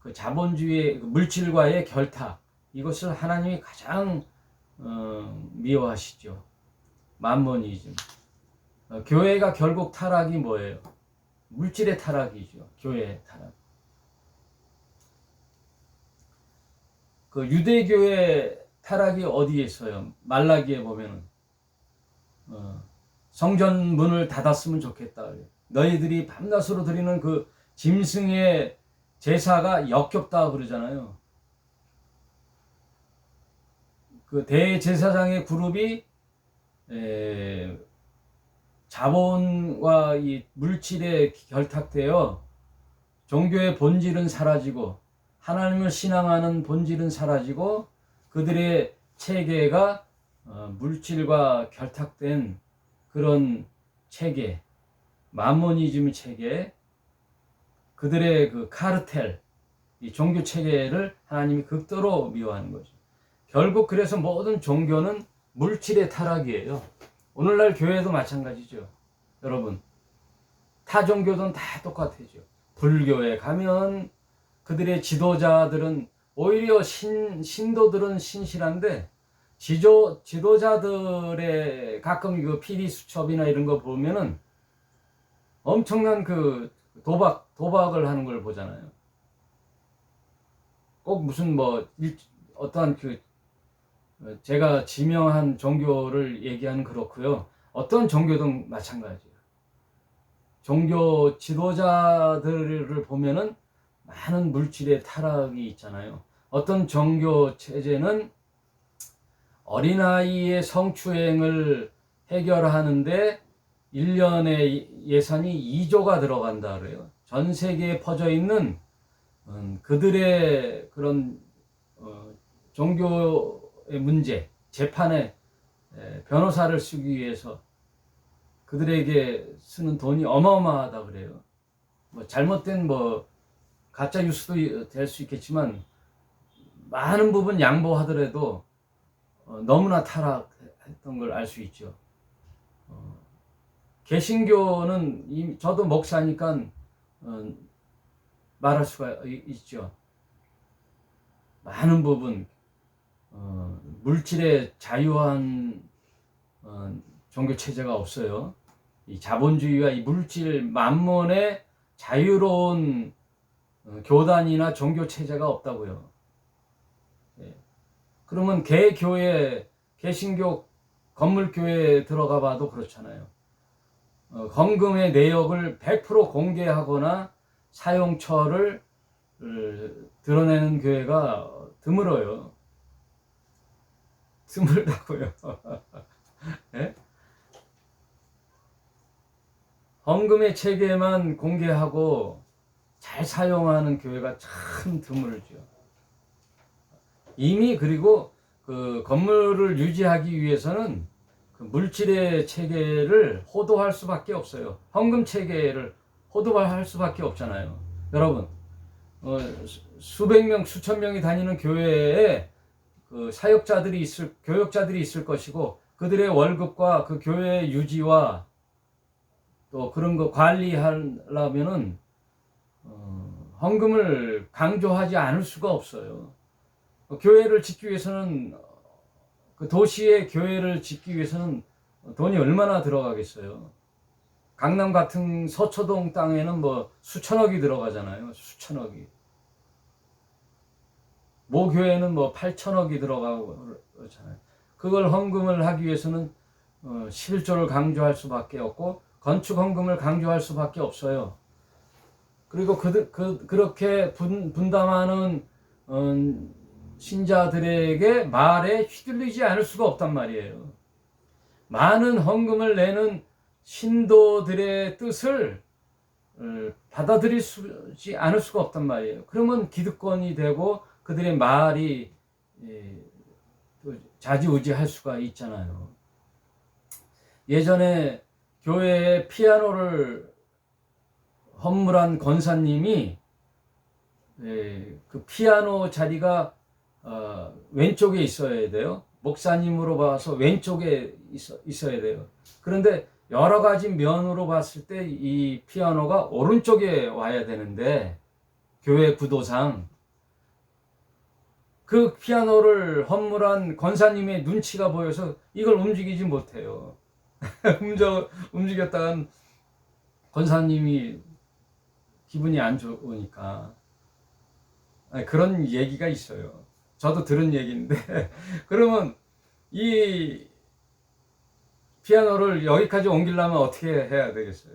그 자본주의의 그 물질과의 결탁, 이것을 하나님이 가장 미워하시죠. 만모니즘. 교회가 결국 타락이 뭐예요? 물질의 타락이죠. 교회의 타락. 그 유대교의 타락이 어디에 있어요? 말라기에 보면은 성전 문을 닫았으면 좋겠다. 너희들이 밤낮으로 드리는 그 짐승의 제사가 역겹다 그러잖아요. 그 대제사장의 그룹이 자본과 이 물질에 결탁되어 종교의 본질은 사라지고 하나님을 신앙하는 본질은 사라지고 그들의 체계가 물질과 결탁된 그런 체계, 마모니즘 체계, 그들의 그 카르텔, 이 종교 체계를 하나님이 극도로 미워하는 거죠. 결국 그래서 모든 종교는 물질의 타락이에요. 오늘날 교회도 마찬가지죠. 여러분, 타 종교든 다 똑같아죠. 불교에 가면 그들의 지도자들은 오히려 신도들은 신실한데 지도자들의 가끔 그 PD 수첩이나 이런 거 보면은 엄청난 그 도박을 하는 걸 보잖아요. 꼭 무슨 뭐 어떠한 그 제가 지명한 종교를 얘기하는 그렇고요. 어떤 종교든 마찬가지예요. 종교 지도자들을 보면은 많은 물질의 타락이 있잖아요. 어떤 종교 체제는 어린아이의 성추행을 해결하는데 1년에 예산이 2조가 들어간다 그래요. 전 세계에 퍼져 있는 그들의 그런 종교의 문제, 재판에 변호사를 쓰기 위해서 그들에게 쓰는 돈이 어마어마하다 그래요. 뭐 잘못된 뭐 가짜 뉴스도 될 수 있겠지만 많은 부분 양보하더라도 너무나 타락했던 걸 알 수 있죠. 개신교는 저도 목사니까 말할 수가 있죠. 많은 부분 물질의 자유한 종교 체제가 없어요. 이 자본주의와 이 물질 만몬의 자유로운 교단이나 종교 체제가 없다고요. 그러면 개교회, 개신교 건물교회에 들어가 봐도 그렇잖아요. 헌금의 내역을 100% 공개하거나 사용처를 드러내는 교회가 드물어요. 드물다고요. 네? 헌금의 체계만 공개하고 잘 사용하는 교회가 참 드물죠. 이미 그리고 그 건물을 유지하기 위해서는 그 물질의 체계를 호도할 수밖에 없어요. 헌금 체계를 호도할 수밖에 없잖아요. 여러분, 수백 명, 수천 명이 다니는 교회에 그 교역자들이 있을 것이고 그들의 월급과 그 교회의 유지와 또 그런 거 관리하려면은 헌금을 강조하지 않을 수가 없어요. 교회를 짓기 위해서는 그 도시의 교회를 짓기 위해서는 돈이 얼마나 들어가겠어요. 강남 같은 서초동 땅에는 뭐 수천억이 들어가잖아요. 수천억이. 모 교회는 뭐 8천억이 들어가고 그렇잖아요. 그걸 헌금을 하기 위해서는 11조를 강조할 수밖에 없고 건축 헌금을 강조할 수밖에 없어요. 그리고 그렇게 분담하는 신자들에게 말에 휘둘리지 않을 수가 없단 말이에요. 많은 헌금을 내는 신도들의 뜻을 받아들이지 않을 수가 없단 말이에요. 그러면 기득권이 되고 그들의 말이 좌지우지할 수가 있잖아요. 예전에 교회에 피아노를 헌물한 권사님이 그 피아노 자리가 왼쪽에 있어야 돼요. 목사님으로 봐서 왼쪽에 있어야 돼요. 그런데 여러 가지 면으로 봤을 때 이 피아노가 오른쪽에 와야 되는데 교회 구도상 그 피아노를 헌물한 권사님의 눈치가 보여서 이걸 움직이지 못해요. 움직였다간 권사님이 기분이 안 좋으니까. 그런 얘기가 있어요. 저도 들은 얘기인데 그러면 이 피아노를 여기까지 옮기려면 어떻게 해야 되겠어요?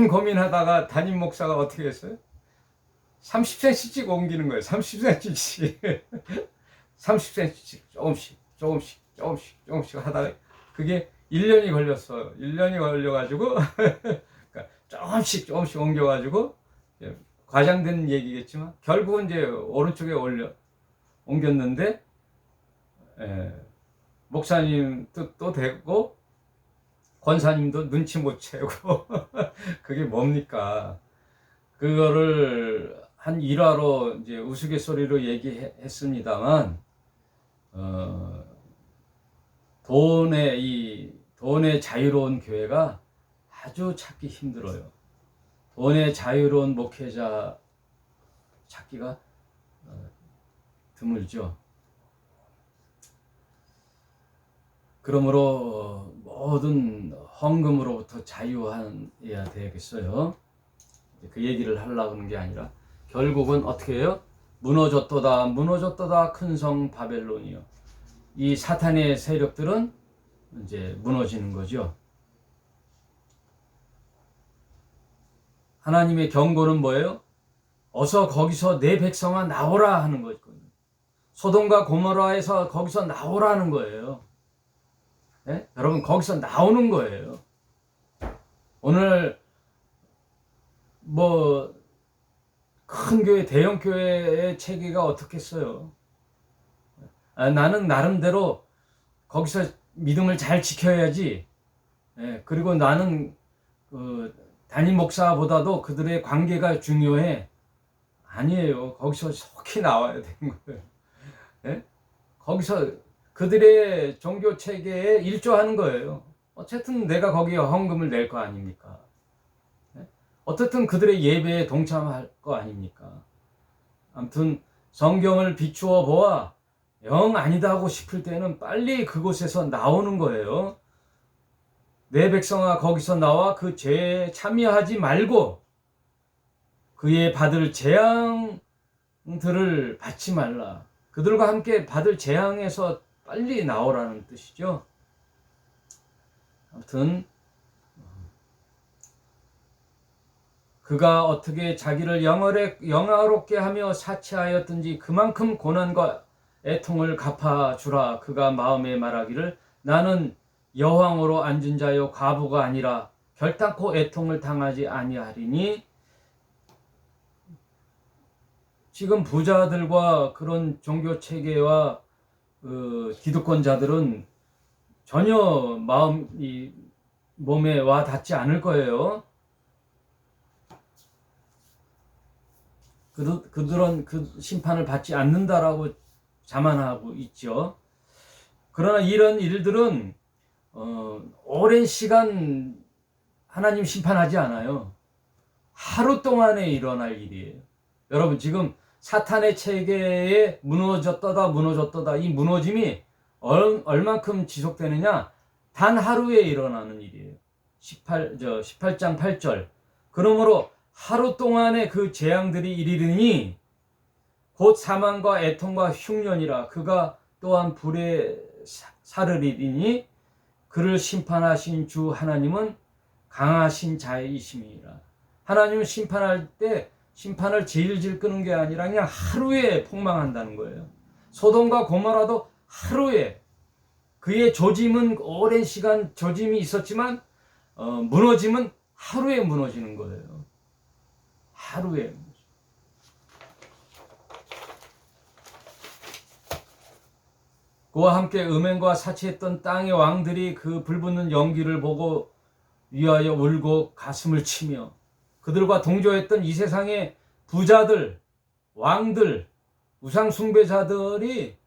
고민하다가 담임 목사가 어떻게 했어요? 30cm씩 옮기는 거예요. 30cm씩 30cm씩 조금씩 하다가 그게 1년이 걸렸어요. 1년이 걸려가지고 그러니까 조금씩 옮겨가지고 과장된 얘기겠지만 결국은 이제 오른쪽에 옮겼는데 목사님 뜻도 되고 권사님도 눈치 못 채고 그게 뭡니까? 그거를 한 일화로 이제 우스갯소리로 얘기했습니다만 돈의 자유로운 교회가 아주 찾기 힘들어요. 돈의 자유로운 목회자 찾기가 드물죠. 그러므로 모든 헌금으로부터 자유해야 되겠어요. 그 얘기를 하려고 하는 게 아니라 결국은 어떻게 해요? 무너졌도다 큰 성 바벨론이요. 이 사탄의 세력들은 이제 무너지는 거죠. 하나님의 경고는 뭐예요? 어서 거기서 내 백성아 나오라 하는 거거든요. 소돔과 고모라에서 거기서 나오라는 거예요. 네? 여러분 거기서 나오는 거예요. 오늘 큰 교회, 대형 교회의 체계가 어떻겠어요? 나는 나름대로 거기서 믿음을 잘 지켜야지. 그리고 나는 담임 목사보다도 그들의 관계가 중요해. 아니에요. 거기서 속히 나와야 되는 거예요. 거기서 그들의 종교 체계에 일조하는 거예요. 어쨌든 내가 거기에 헌금을 낼 거 아닙니까? 어쨌든 그들의 예배에 동참할 거 아닙니까? 아무튼 성경을 비추어 보아 영 아니다 하고 싶을 때는 빨리 그곳에서 나오는 거예요. 내 백성아 거기서 나와 그 죄에 참여하지 말고 그의 받을 재앙들을 받지 말라. 그들과 함께 받을 재앙에서 빨리 나오라는 뜻이죠. 아무튼 그가 어떻게 자기를 영화롭게 하며 사치하였든지 그만큼 고난과 애통을 갚아주라. 그가 마음에 말하기를 나는 여왕으로 앉은 자요 과부가 아니라 결단코 애통을 당하지 아니하리니. 지금 부자들과 그런 종교체계와 기득권자들은 전혀 몸에 와 닿지 않을 거예요. 그들은 그 심판을 받지 않는다라고 자만하고 있죠. 그러나 이런 일들은 오랜 시간 하나님 심판하지 않아요. 하루 동안에 일어날 일이에요. 여러분 지금 사탄의 체계에 무너졌다 이 무너짐이 얼만큼 지속되느냐? 단 하루에 일어나는 일이에요. 18장 8절. 그러므로 하루 동안에 그 재앙들이 이르리니 곧 사망과 애통과 흉년이라. 그가 또한 불에 사르리니 그를 심판하신 주 하나님은 강하신 자이심이라. 하나님은 심판할 때 심판을 질질 끄는 게 아니라 그냥 하루에 폭망한다는 거예요. 소돔과 고모라도 하루에. 그의 조짐은 오랜 시간 조짐이 있었지만 무너짐은 하루에 무너지는 거예요. 하루에. 그와 함께 음행과 사치했던 땅의 왕들이 그 불붙는 연기를 보고 위하여 울고 가슴을 치며 그들과 동조했던 이 세상의 부자들, 왕들, 우상 숭배자들이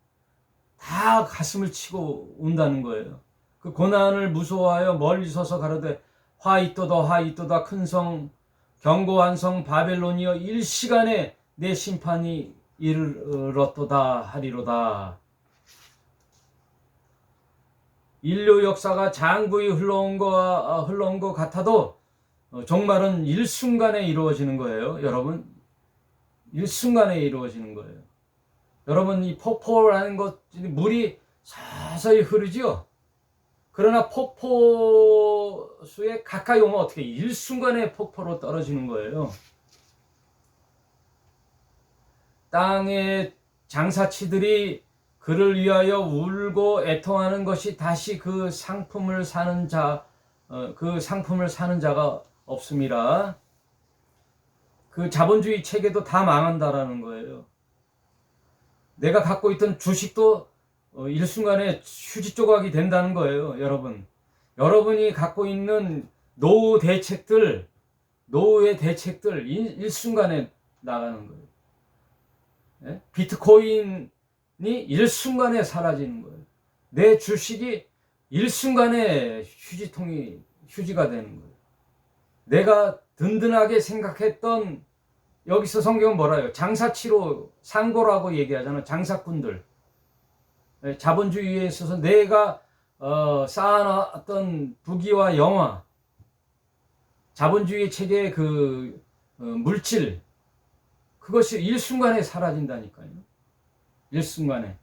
다 가슴을 치고 운다는 거예요. 그 고난을 무서워하여 멀리 서서 가로되 화 있도다 큰 성 경고한 성 바벨론이여 일시간에 내 심판이 이르렀도다 하리로다. 인류 역사가 장구히 흘러온 것 같아도 종말은 일순간에 이루어지는 거예요. 여러분, 일순간에 이루어지는 거예요. 여러분, 이 폭포라는 것, 물이 서서히 흐르죠. 그러나 폭포수에 가까이 오면 어떻게 일순간에 폭포로 떨어지는 거예요. 땅의 장사치들이 그를 위하여 울고 애통하는 것이 다시 그 상품을 사는 자가 없음이라. 그 자본주의 체계도 다 망한다라는 거예요. 내가 갖고 있던 주식도 일순간에 휴지 조각이 된다는 거예요, 여러분. 여러분이 갖고 있는 노후의 대책들 일순간에 나가는 거예요. 예? 비트코인이 일순간에 사라지는 거예요. 내 주식이 일순간에 휴지가 되는 거예요. 내가 든든하게 생각했던, 여기서 성경은 뭐라요? 장사치로 상고라고 얘기하잖아요. 장사꾼들. 자본주의에 있어서 내가 쌓아놨던 부귀와 영화, 자본주의 체계의 물질, 그것이 일순간에 사라진다니까요. 일순간에.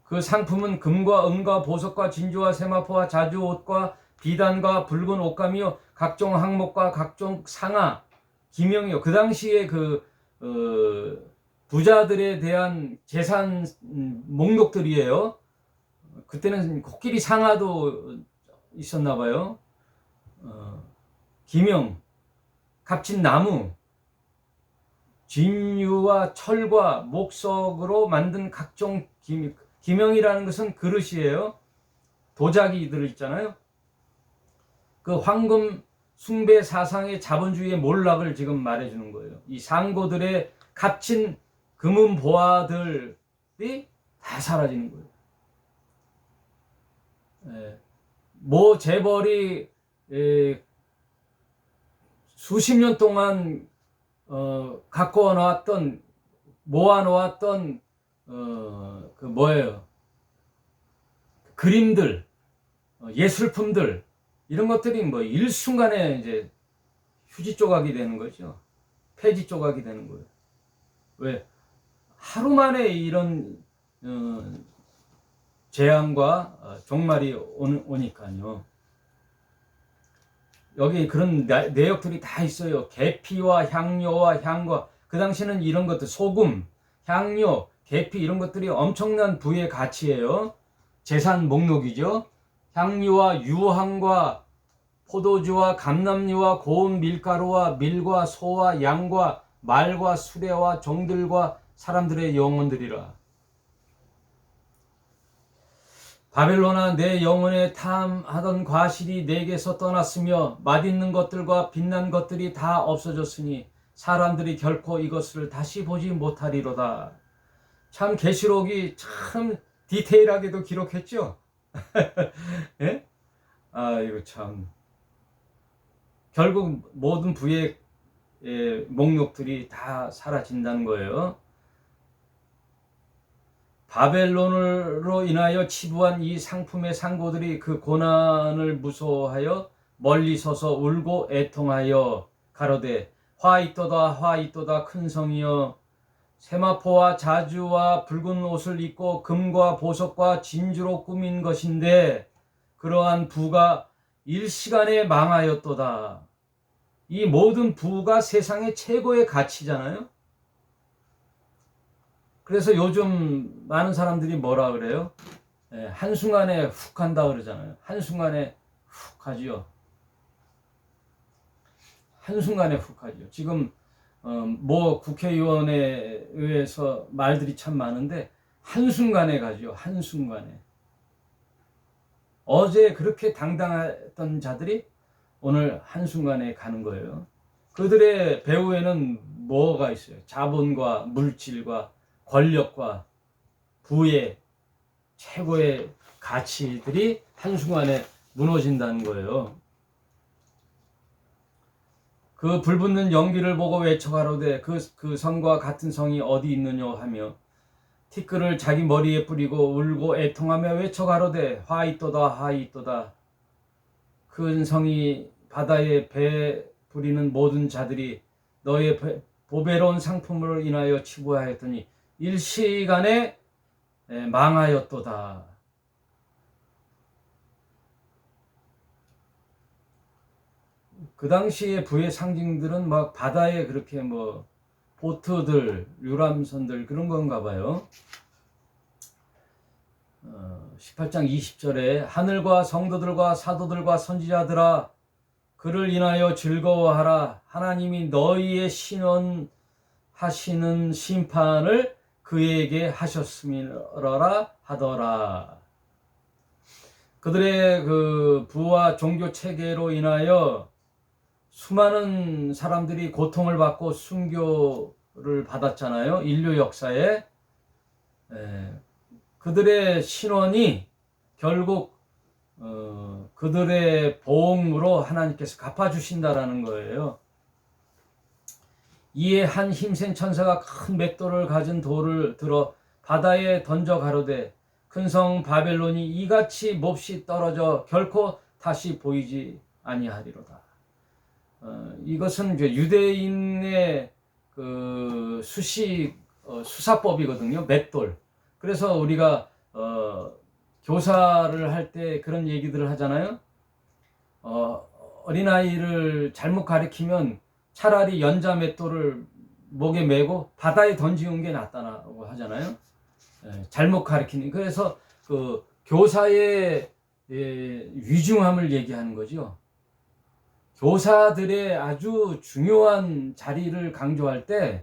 그 상품은 금과 은과 보석과 진주와 세마포와 자주옷과 비단과 붉은 옷감이요, 각종 항목과 각종 상아, 기명이요. 그 당시에 부자들에 대한 재산 목록들이에요. 그때는 코끼리 상아도 있었나 봐요. 기명, 값진 나무, 진유와 철과 목석으로 만든 각종 기명이라는 것은 그릇이에요. 도자기들 있잖아요. 그 황금 숭배 사상의 자본주의의 몰락을 지금 말해주는 거예요. 이 상고들의 값진 금은 보화들이 다 사라지는 거예요. 모 재벌이 수십 년 동안 갖고 놓았던, 모아놓았던 그림들, 예술품들, 이런 것들이 일순간에 이제 휴지 조각이 되는 거죠. 폐지 조각이 되는 거예요. 왜? 하루 만에 이런 재앙과 종말이 오니까요. 여기 그런 내역들이 다 있어요. 계피와 향료와 향과, 그 당시에는 이런 것들, 소금, 향료, 계피, 이런 것들이 엄청난 부의 가치예요. 재산 목록이죠. 향유와 유황과 포도주와 감람류와 고운 밀가루와 밀과 소와 양과 말과 수레와 종들과 사람들의 영혼들이라. 바벨론아, 내 영혼에 탐하던 과실이 내게서 떠났으며 맛있는 것들과 빛난 것들이 다 없어졌으니 사람들이 결코 이것을 다시 보지 못하리로다. 참 계시록이 참 디테일하게도 기록했죠. 예? 이거 참, 결국 모든 부의 목록들이 다 사라진다는 거예요. 바벨론으로 인하여 치부한 이 상품의 상고들이 그 고난을 무서워하여 멀리 서서 울고 애통하여 가로되, 화 있도다 화 있도다 큰 성이여, 세마포와 자주와 붉은 옷을 입고 금과 보석과 진주로 꾸민 것인데 그러한 부가 일시간에 망하였도다. 이 모든 부가 세상의 최고의 가치잖아요. 그래서 요즘 많은 사람들이 뭐라 그래요? 한순간에 훅 한다 그러잖아요. 한순간에 훅 하지요. 한순간에 훅 하죠. 지금 뭐 국회의원에 의해서 말들이 참 많은데 한순간에 가죠. 한순간에. 어제 그렇게 당당했던 자들이 오늘 한순간에 가는 거예요. 그들의 배후에는 뭐가 있어요? 자본과 물질과 권력과 부의 최고의 가치들이 한순간에 무너진다는 거예요. 그 불붙는 연기를 보고 외쳐가로되 그 성과 같은 성이 어디 있느냐 하며 티끌을 자기 머리에 뿌리고 울고 애통하며 외쳐가로되 화 있도다 화 있도다. 큰 성이 바다에 배 부리는 모든 자들이 너의 보배로운 상품으로 인하여 치부하였더니 일시간에 망하였도다. 그 당시에 부의 상징들은 막 바다에 그렇게 뭐 보트들, 유람선들 그런 건가 봐요. 18장 20절에 하늘과 성도들과 사도들과 선지자들아 그를 인하여 즐거워하라. 하나님이 너희의 신원하시는 심판을 그에게 하셨음이라 하더라. 그들의 그 부와 종교 체계로 인하여 수많은 사람들이 고통을 받고 순교를 받았잖아요. 인류 역사에. 그들의 신원이 결국 그들의 보응으로 하나님께서 갚아주신다라는 거예요. 이에 한 힘센 천사가 큰 맷돌을 가진 돌을 들어 바다에 던져 가로되 큰 성 바벨론이 이같이 몹시 떨어져 결코 다시 보이지 아니하리로다. 이것은 유대인의 그 수사법이거든요. 맷돌. 그래서 우리가 교사를 할 때 그런 얘기들을 하잖아요. 어린아이를 잘못 가르치면 차라리 연자 맷돌을 목에 메고 바다에 던지는 게 낫다고 하잖아요. 잘못 가르치는. 그래서 그 교사의 위중함을 얘기하는 거죠. 교사들의 아주 중요한 자리를 강조할 때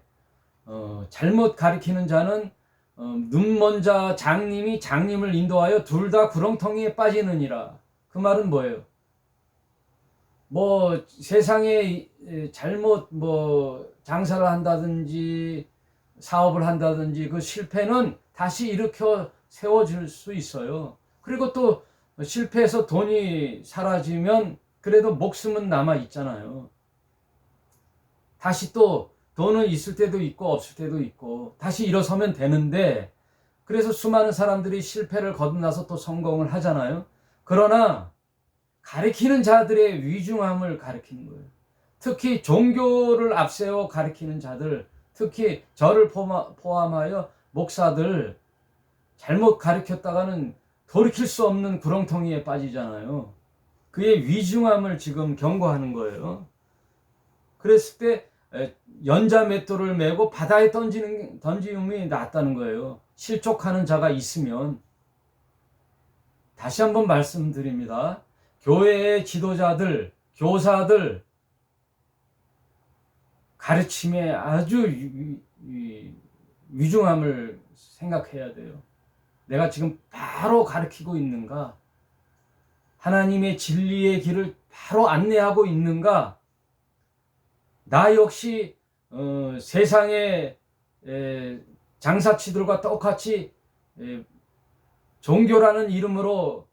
잘못 가르치는 자는 눈먼자 장님이 장님을 인도하여 둘 다 구렁텅이에 빠지느니라. 그 말은 뭐예요? 뭐 세상에 잘못 뭐 장사를 한다든지 사업을 한다든지 그 실패는 다시 일으켜 세워질 수 있어요. 그리고 또 실패해서 돈이 사라지면 그래도 목숨은 남아 있잖아요. 다시 또 돈은 있을 때도 있고 없을 때도 있고 다시 일어서면 되는데, 그래서 수많은 사람들이 실패를 거듭나서 또 성공을 하잖아요. 그러나 가르치는 자들의 위중함을 가르치는 거예요. 특히 종교를 앞세워 가르치는 자들, 특히 저를 포함하여 목사들, 잘못 가르쳤다가는 돌이킬 수 없는 구렁텅이에 빠지잖아요. 그의 위중함을 지금 경고하는 거예요. 그랬을 때 연자 맷돌을 메고 바다에 던지음이 낫다는 거예요. 실족하는 자가 있으면. 다시 한번 말씀드립니다. 교회의 지도자들, 교사들 가르침에 아주 위중함을 생각해야 돼요. 내가 지금 바로 가르치고 있는가? 하나님의 진리의 길을 바로 안내하고 있는가? 나 역시 세상의 장사치들과 똑같이 종교라는 이름으로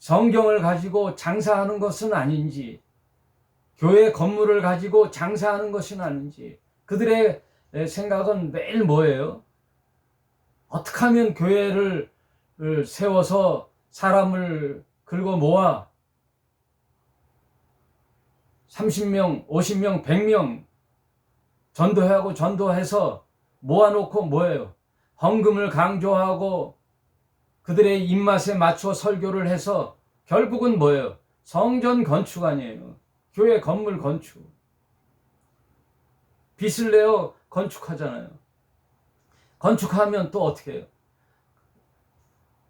성경을 가지고 장사하는 것은 아닌지, 교회 건물을 가지고 장사하는 것은 아닌지. 그들의 생각은 매일 뭐예요? 어떻게 하면 교회를 세워서 사람을 긁어 모아 30명, 50명, 100명 전도해서 모아놓고 뭐예요? 헌금을 강조하고 그들의 입맛에 맞춰 설교를 해서 결국은 뭐예요? 성전 건축 아니에요. 교회 건물 건축. 빚을 내어 건축하잖아요. 건축하면 또 어떻게 해요?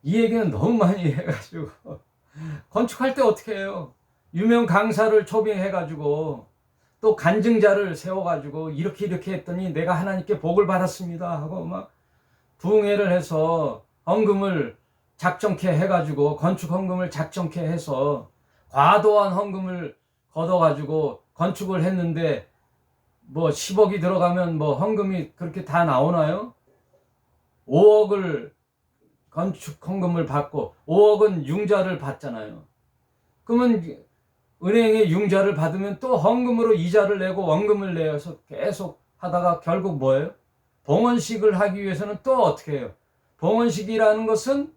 이 얘기는 너무 많이 해가지고 건축할 때 어떻게 해요? 유명 강사를 초빙해가지고 또 간증자를 세워가지고 이렇게 했더니 내가 하나님께 복을 받았습니다 하고 막 부흥회를 해서 헌금을 작정케 해가지고, 건축 헌금을 작정케 해서 과도한 헌금을 걷어가지고 건축을 했는데 뭐 10억이 들어가면 뭐 헌금이 그렇게 다 나오나요? 5억을 건축 헌금을 받고 5억은 융자를 받잖아요. 그러면 은행의 융자를 받으면 또 헌금으로 이자를 내고 원금을 내서 계속 하다가 결국 뭐예요? 봉헌식을 하기 위해서는 또 어떻게 해요? 봉헌식이라는 것은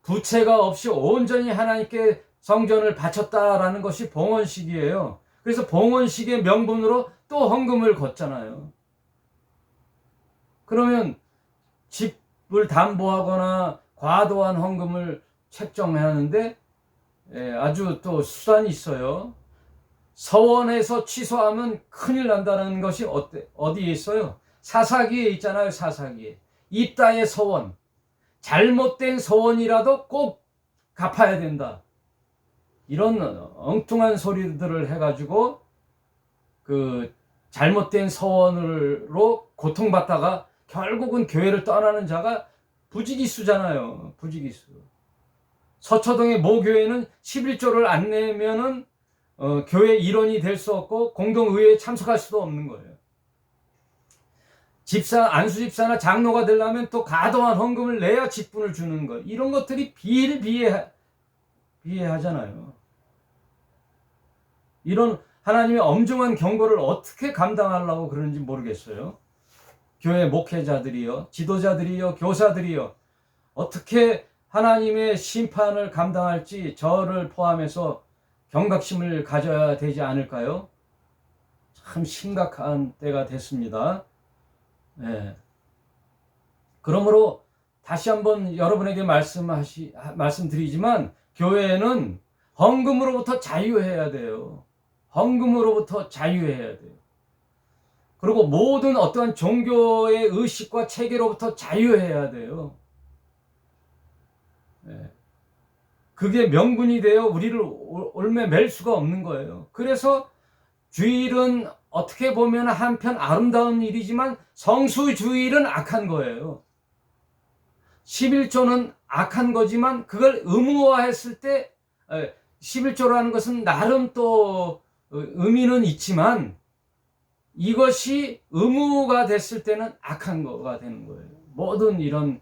부채가 없이 온전히 하나님께 성전을 바쳤다라는 것이 봉헌식이에요. 그래서 봉헌식의 명분으로 또 헌금을 걷잖아요. 그러면 집을 담보하거나 과도한 헌금을 책정하는데 아주 또 수단이 있어요. 서원에서 취소하면 큰일 난다는 것이 어디에 있어요? 사사기에 있잖아요. 사사기에. 입다의 서원. 잘못된 서원이라도 꼭 갚아야 된다. 이런 엉뚱한 소리들을 해가지고 그 잘못된 서원으로 고통받다가 결국은 교회를 떠나는 자가 부지기수잖아요. 부지기수. 서초동의 모 교회는 11조를 안 내면은 교회 일원이 될 수 없고 공동의회에 참석할 수도 없는 거예요. 안수 집사나 장로가 되려면 또 과도한 헌금을 내야 직분을 주는 것. 이런 것들이 비일비재하잖아요. 이런 하나님의 엄중한 경고를 어떻게 감당하려고 그러는지 모르겠어요. 교회 목회자들이요, 지도자들이요, 교사들이요, 어떻게 하나님의 심판을 감당할지 저를 포함해서 경각심을 가져야 되지 않을까요? 참 심각한 때가 됐습니다. 네. 그러므로 다시 한번 여러분에게 말씀드리지만 교회는 헌금으로부터 자유해야 돼요. 헌금으로부터 자유해야 돼요. 그리고 모든 어떠한 종교의 의식과 체계로부터 자유해야 돼요. 네. 그게 명분이 되어 우리를 올매맬 수가 없는 거예요. 그래서 주일은 어떻게 보면 한편 아름다운 일이지만 성수주일은 악한 거예요. 11조는 악한 거지만 그걸 의무화했을 때 11조라는 것은 나름 또 의미는 있지만 이것이 의무가 됐을 때는 악한 거가 되는 거예요. 모든 이런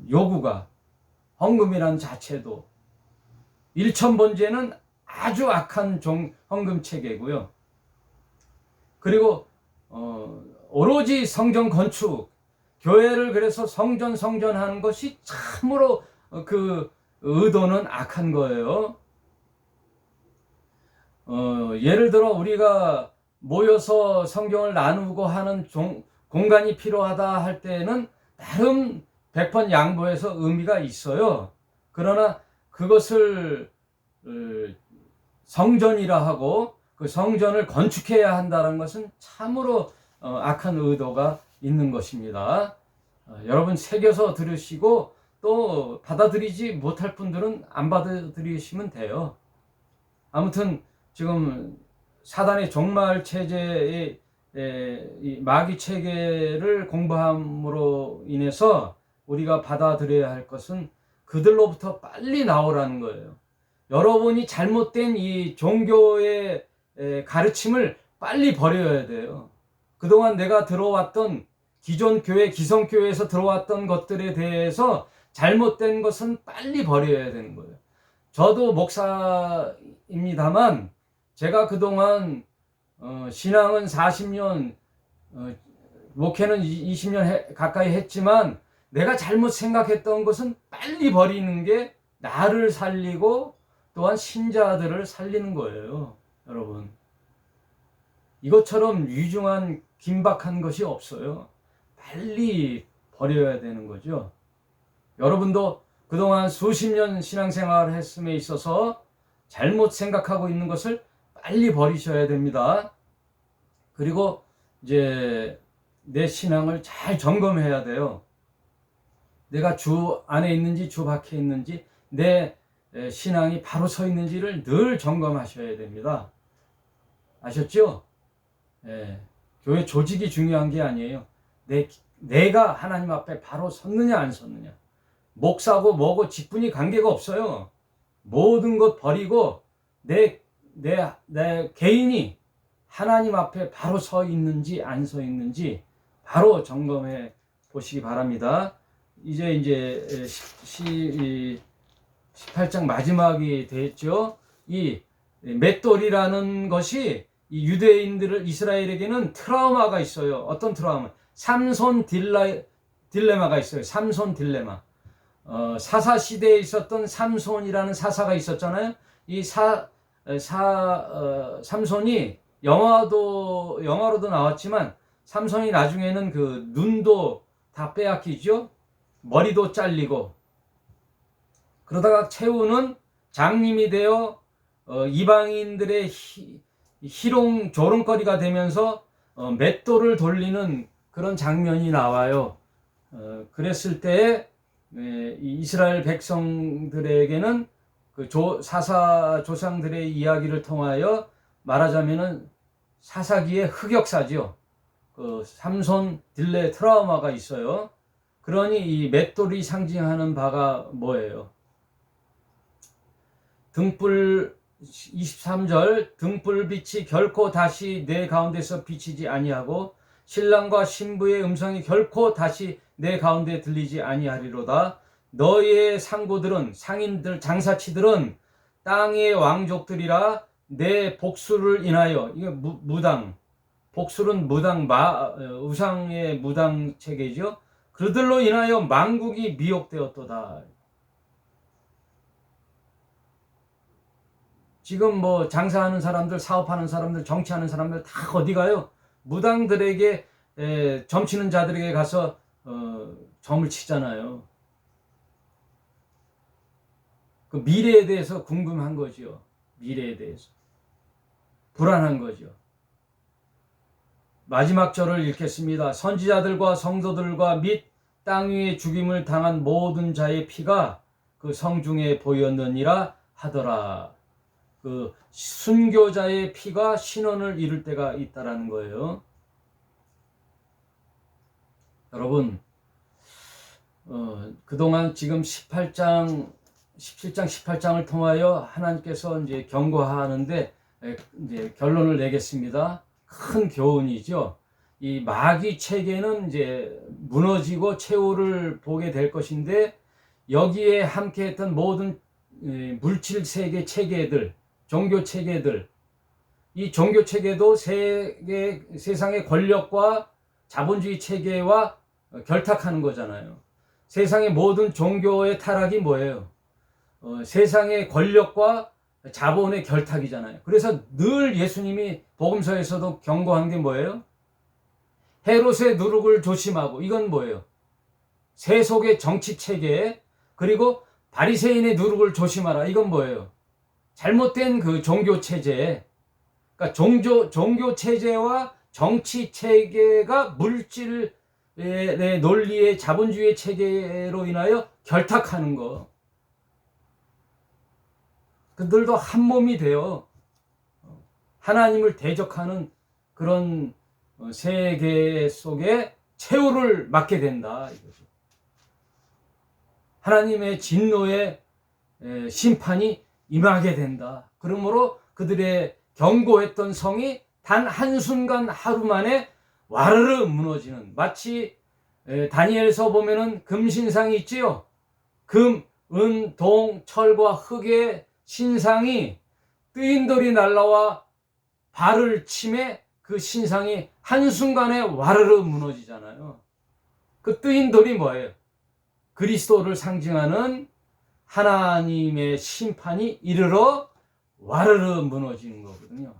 요구가 헌금이란 자체도 일천번제는 아주 악한 헌금 체계고요. 그리고 오로지 성전 건축, 교회를 그래서 성전하는 것이 참으로 그 의도는 악한 거예요. 예를 들어 우리가 모여서 성경을 나누고 하는 공간이 필요하다 할 때는 나름 100번 양보해서 의미가 있어요. 그러나 그것을 성전이라 하고 그 성전을 건축해야 한다는 것은 참으로 악한 의도가 있는 것입니다. 여러분 새겨서 들으시고 또 받아들이지 못할 분들은 안 받아들이시면 돼요. 아무튼 지금 사단의 종말 체제의 이 마귀 체계를 공부함으로 인해서 우리가 받아들여야 할 것은 그들로부터 빨리 나오라는 거예요. 여러분이 잘못된 이 종교의 가르침을 빨리 버려야 돼요. 그동안 내가 들어왔던 기존 교회, 기성교회에서 들어왔던 것들에 대해서 잘못된 것은 빨리 버려야 되는 거예요. 저도 목사입니다만 제가 그동안 신앙은 40년, 목회는 20년 가까이 했지만 내가 잘못 생각했던 것은 빨리 버리는 게 나를 살리고 또한 신자들을 살리는 거예요. 여러분, 이것처럼 위중한 긴박한 것이 없어요. 빨리 버려야 되는 거죠. 여러분도 그동안 수십 년 신앙생활을 했음에 있어서 잘못 생각하고 있는 것을 빨리 버리셔야 됩니다. 그리고 이제 내 신앙을 잘 점검해야 돼요. 내가 주 안에 있는지 주 밖에 있는지 내 신앙이 바로 서 있는지를 늘 점검하셔야 됩니다. 아셨죠? 교회 조직이 중요한 게 아니에요. 내가 하나님 앞에 바로 섰느냐 안 섰느냐. 목사고 뭐고 직분이 관계가 없어요. 모든 것 버리고 내 개인이 하나님 앞에 바로 서 있는지 안 서 있는지 바로 점검해 보시기 바랍니다. 이제 18장 마지막이 됐죠. 이 맷돌이라는 것이 이 유대인들을 이스라엘에게는 트라우마가 있어요. 어떤 트라우마? 삼손 딜레마가 있어요. 삼손 딜레마. 사사 시대에 있었던 삼손이라는 사사가 있었잖아요. 이 삼손이 영화로도 나왔지만 삼손이 나중에는 그 눈도 다 빼앗기죠. 머리도 잘리고 그러다가 최후는 장님이 되어 이방인들의 희롱 조롱거리가 되면서 맷돌을 돌리는 그런 장면이 나와요. 그랬을 때 이스라엘 백성들에게는 그 사사 조상들의 이야기를 통하여 말하자면은 사사기의 흑역사죠. 그 삼손 딜레 트라우마가 있어요. 그러니 이 맷돌이 상징하는 바가 뭐예요? 등불 23절 등불빛이 결코 다시 내 가운데서 비치지 아니하고 신랑과 신부의 음성이 결코 다시 내 가운데 들리지 아니하리로다. 너희의 상고들은 상인들 장사치들은 땅의 왕족들이라 내 복수를 인하여 이게 무당 복술은 무당 우상의 무당 체계죠. 그들로 인하여 만국이 미혹되었도다. 지금 뭐 장사하는 사람들, 사업하는 사람들, 정치하는 사람들 다 어디 가요? 무당들에게 점치는 자들에게 가서 점을 치잖아요. 그 미래에 대해서 궁금한 거죠. 미래에 대해서 불안한 거죠. 마지막 절을 읽겠습니다. 선지자들과 성도들과 및 땅 위에 죽임을 당한 모든 자의 피가 그 성중에 보였느니라 하더라. 그 순교자의 피가 신원을 이룰 때가 있다라는 거예요. 여러분, 그동안 지금 17장, 18장을 통하여 하나님께서 이제 경고하는데 이제 결론을 내겠습니다. 큰 교훈이죠. 이 마귀 체계는 이제 무너지고 최후를 보게 될 것인데 여기에 함께했던 모든 물질 세계 체계들, 종교 체계들, 이 종교 체계도 세상의 권력과 자본주의 체계와 결탁하는 거잖아요. 세상의 모든 종교의 타락이 뭐예요? 세상의 권력과 자본의 결탁이잖아요. 그래서 늘 예수님이 복음서에서도 경고한 게 뭐예요? 헤롯의 누룩을 조심하고, 이건 뭐예요? 세속의 정치 체계, 그리고 바리새인의 누룩을 조심하라. 이건 뭐예요? 잘못된 그 종교 체제. 그러니까 종교 체제와 정치 체계가 물질의 논리의 자본주의 체계로 인하여 결탁하는 거. 그들도 한 몸이 되어 하나님을 대적하는 그런 세계 속에 최후를 맞게 된다. 이거죠. 하나님의 진노의 심판이 임하게 된다. 그러므로 그들의 견고했던 성이 단 한순간 하루 만에 와르르 무너지는, 마치 다니엘서 보면은 금신상이 있지요. 금, 은, 동, 철과 흙의 신상이 뜨인 돌이 날라와 발을 치매 그 신상이 한순간에 와르르 무너지잖아요. 그 뜨인 돌이 뭐예요? 그리스도를 상징하는 하나님의 심판이 이르러 와르르 무너지는 거거든요.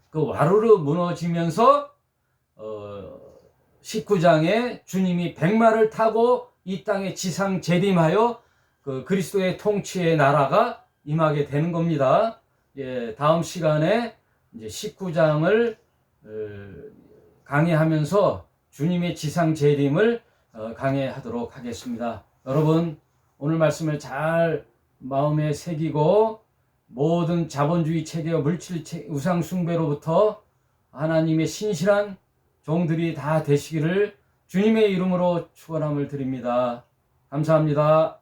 그 와르르 무너지면서 19장에 주님이 백마를 타고 이 땅에 지상 재림하여 그 그리스도의 통치의 나라가 임하게 되는 겁니다. 예, 다음 시간에 이제 19장을 강의하면서 주님의 지상 재림을 강의하도록 하겠습니다. 여러분, 오늘 말씀을 잘 마음에 새기고 모든 자본주의 체계와 물질 우상 숭배로부터 하나님의 신실한 종들이 다 되시기를 주님의 이름으로 축원함을 드립니다. 감사합니다.